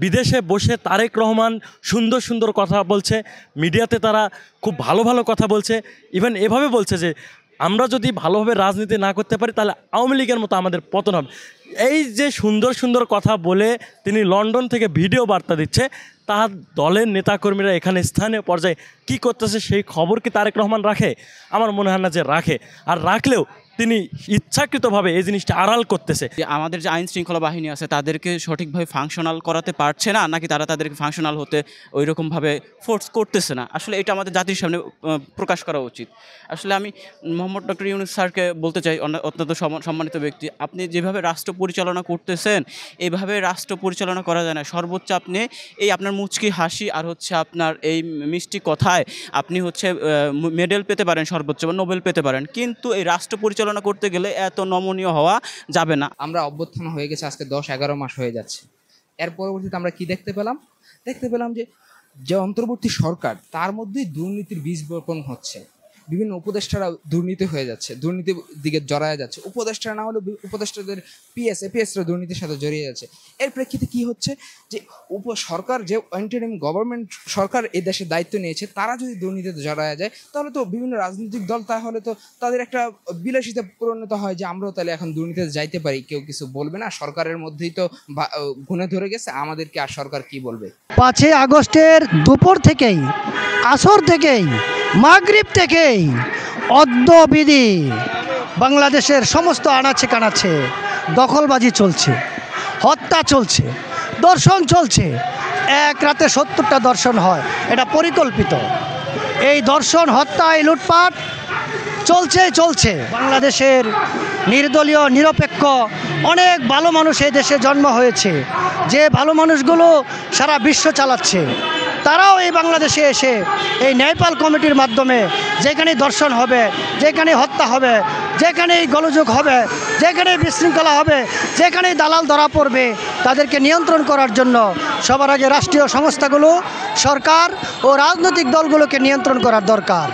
বিদেশে বসে তারেক রহমান সুন্দর সুন্দর কথা বলছে, মিডিয়াতে তারা খুব ভালো ভালো কথা বলছে, ইভেন এভাবে বলছে যে আমরা যদি ভালোভাবে রাজনীতি না করতে পারি তাহলে আওয়ামী লীগের মতো আমাদের পতন হবে। এই যে সুন্দর সুন্দর কথা বলে তিনি লন্ডন থেকে ভিডিও বার্তা দিচ্ছে, তার দলের নেতাকর্মীরা এখানে স্থানীয় পর্যায়ে কী করতেছে সেই খবর কি তারেক রহমান রাখে? আমার মনে হয় না যে রাখে। আর রাখলেও তিনি ইচ্ছাকৃতভাবে এই জিনিসটা আড়াল করতেছে। যে আমাদের যে আইন শৃঙ্খলা বাহিনী আছে তাদেরকে সঠিকভাবে ফাংশনাল করাতে পারছে না, নাকি তারা তাদেরকে ফাংশনাল হতে ওই রকমভাবে ফোর্স করতেছে না, আসলে এটা আমাদের জাতির সামনে প্রকাশ করা উচিত। আসলে আমি মোহাম্মদ ডক্টর ইউনূস স্যারকে বলতে চাই, অত্যন্ত সম্মানিত ব্যক্তি, আপনি যেভাবে রাষ্ট্র পরিচালনা করতেছেন এইভাবে রাষ্ট্র পরিচালনা করা যায় না। সর্বোচ্চ আপনি এই আপনার মুচকি হাসি আর হচ্ছে আপনার এই মিষ্টি কথায় আপনি হচ্ছে মেডেল পেতে পারেন, সর্বোচ্চ বা নোবেল পেতে পারেন, কিন্তু এই রাষ্ট্র পরিচালনা করতে গেলে এত নমনীয় হওয়া যাবে না। আমরা অভ্যুত্থান হয়ে গেছে আজকে 10-11 মাস হয়ে যাচ্ছে। এর পরবর্তীতে আমরা কি দেখতে পেলাম যে অন্তর্বর্তী সরকার তার মধ্যেই দুর্নীতির বীজ বপন হচ্ছে। বিভিন্ন উপদেষ্টারা দুর্নীতি হয়ে যাচ্ছে, দুর্নীতির দিকে জড়ায় যাচ্ছে। উপদেষ্টারা না হলে উপদেষ্টাদের এপিএসরা দুর্নীতির সাথে জড়িয়ে যাচ্ছে। এর প্রেক্ষিতে কি হচ্ছে যে সরকার যে ইন্টারিম গভর্নমেন্ট সরকার এই দেশের দায়িত্ব নিয়েছে, তারা যদি দুর্নীতিতে জড়ায় যায় তাহলে তো বিভিন্ন রাজনৈতিক দল তাহলে তো তাদের একটা বিলাসিতা পরিণত হয় যে আমরাও তাহলে এখন দুর্নীতিতে যাইতে পারি, কেউ কিছু বলবে না, সরকারের মধ্যেই তো গুণে ধরে গেছে, আমাদেরকে আর সরকার কি বলবে। 5 আগস্টের দুপুর থেকেই, আসর থেকেই, মাগরিব থেকেই অদ্যবিধি বাংলাদেশের সমস্ত আনাচে কানাচে দখলবাজি চলছে, হত্যা চলছে, দর্শন চলছে। এক রাতে 70টা দর্শন হয়, এটা পরিকল্পিত। এই দর্শন, হত্যা, এই লুটপাট চলছে। বাংলাদেশের নির্দলীয় নিরপেক্ষ অনেক ভালো মানুষ এই দেশে জন্ম হয়েছে, যে ভালো মানুষগুলো সারা বিশ্ব চালাচ্ছে, তারাও এই বাংলাদেশে এসে এই ন্যায়পাল কমিটির মাধ্যমে যেখানে দর্শন হবে, যেখানে হত্যা হবে, যেখানেই গোলযোগ হবে, যেখানেই বিশৃঙ্খলা হবে, যেখানেই দালাল ধরা পড়বে, তাদেরকে নিয়ন্ত্রণ করার জন্য সবার আগে রাষ্ট্রীয় সংস্থাগুলো, সরকার ও রাজনৈতিক দলগুলোকে নিয়ন্ত্রণ করার দরকার।